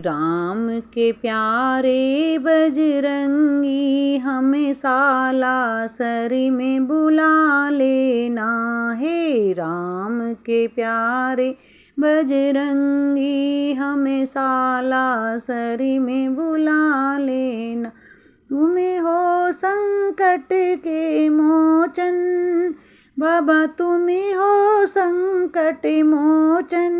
राम के प्यारे बजरंगी हमें सालासरी में बुला लेना। हे राम के प्यारे बजरंगी हमें सालासरी में बुला लेना। तुम्हें हो संकट के मोचन बाबा, तुम्हें हो संकट मोचन।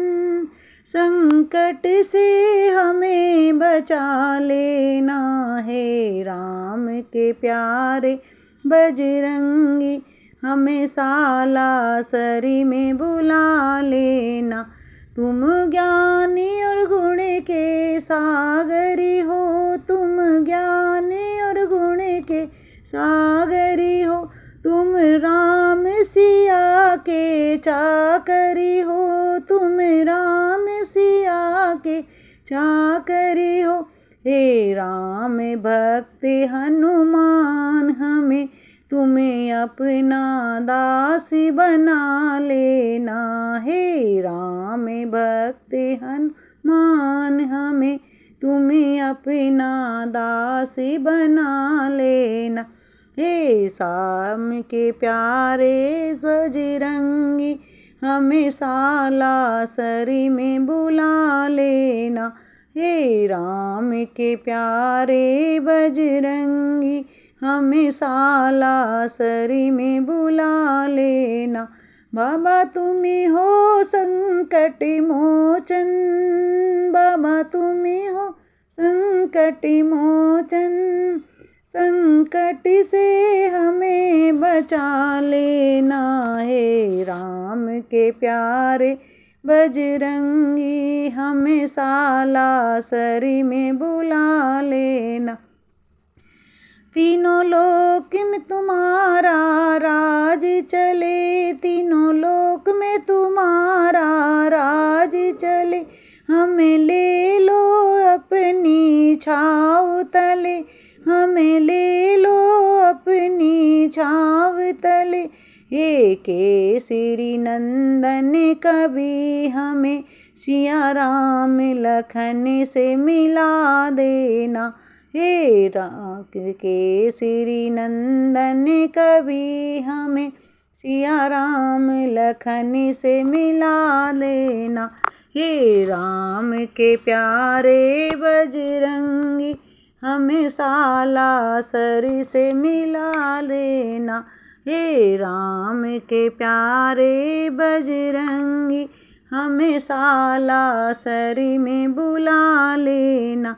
संकट से हमें बचा लेना। है राम के प्यारे बजरंगी हमें सालासरी में बुला लेना। तुम ज्ञानी और गुण के सागरी हो, तुम ज्ञानी और गुण के सागरी हो। तुम राम सिया के चाकरी हो, तुम राम सिया के चाकरी हो। हे राम भक्त हनुमान हमें तुम्हें अपना दास बना लेना। हे राम भक्त हनुमान हमें तुम्हें अपना दास बना लेना। हे शाम के प्यारे बजरंगी हमें सालासरी में बुला लेना। हे राम के प्यारे बजरंगी हमें सालासरी में बुला लेना। बाबा तुम्ही हो संकट मोचन, बाबा तुम्ही हो संकट मोचन। संकट से हमें बचा लेना। है राम के प्यारे बजरंगी हमें सालासरी में बुला लेना। तीनों लोक में तुम्हारा राज चले, तीनों लोक में तुम्हारा राज चले। हमें ले लो अपनी छाँव तले, हमें ले लो अपनी छाँव तले। हे केसरी नंदन कभी हमें सिया राम लखन से मिला देना। हे राम केसरी नंदन कभी हमें सिया राम लखन से मिला देना। हे राम के प्यारे बजरंगी हमें सालासरी से मिला लेना। हे राम के प्यारे बजरंगी हमें सालासरी में बुला लेना।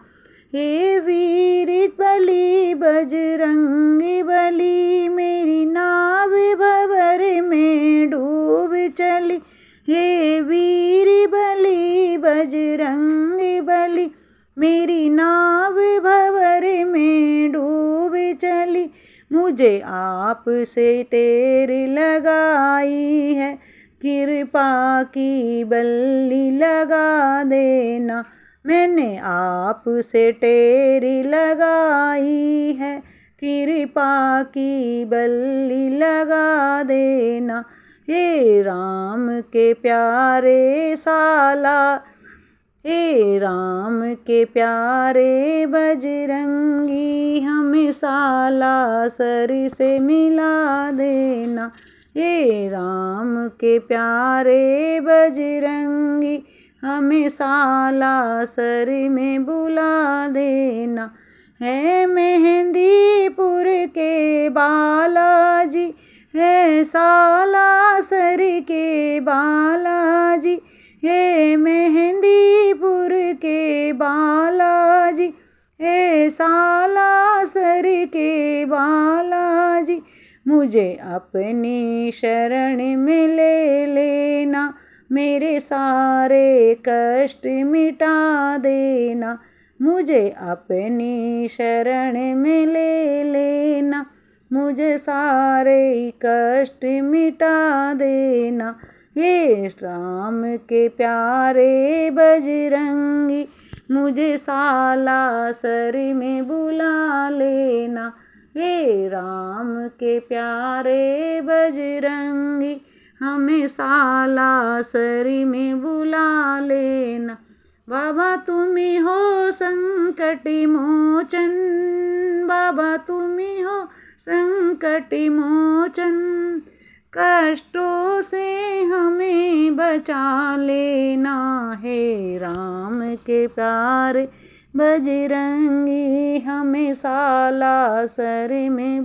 हे वीर बली बजरंगी बली मेरी नाव भंवर में डूब चली। हे वीर बली बजरंगी बली मेरी नाव भंवर में डूब चली। मुझे आप से टेर लगाई है, कृपा की बल्ली लगा देना। मैंने आप से टेर लगाई है, कृपा की बल्ली लगा देना। हे राम के प्यारे हे राम के प्यारे बजरंगी हमें सालासरी से मिला देना। हे राम के प्यारे बजरंगी हमें सालासरी में बुला देना। है मेहंदीपुर के बालाजी, है सालासरी के बालाजी। हे मेहंदीपुर के बालाजी, हे सालासरी के बालाजी। मुझे अपनी शरण में ले लेना, मेरे सारे कष्ट मिटा देना। मुझे अपनी शरण में ले लेना, मुझे सारे कष्ट मिटा देना। हे राम के प्यारे बजरंगी मुझे सालासरी में बुला लेना। हे राम के प्यारे बजरंगी हमें सालासरी में बुला लेना। बाबा तुम ही हो संकट मोचन, बाबा तुम ही हो संकट मोचन, कष्टों से हमें बचा लेना, है राम के प्यारे बजरंगी हमें साला सर में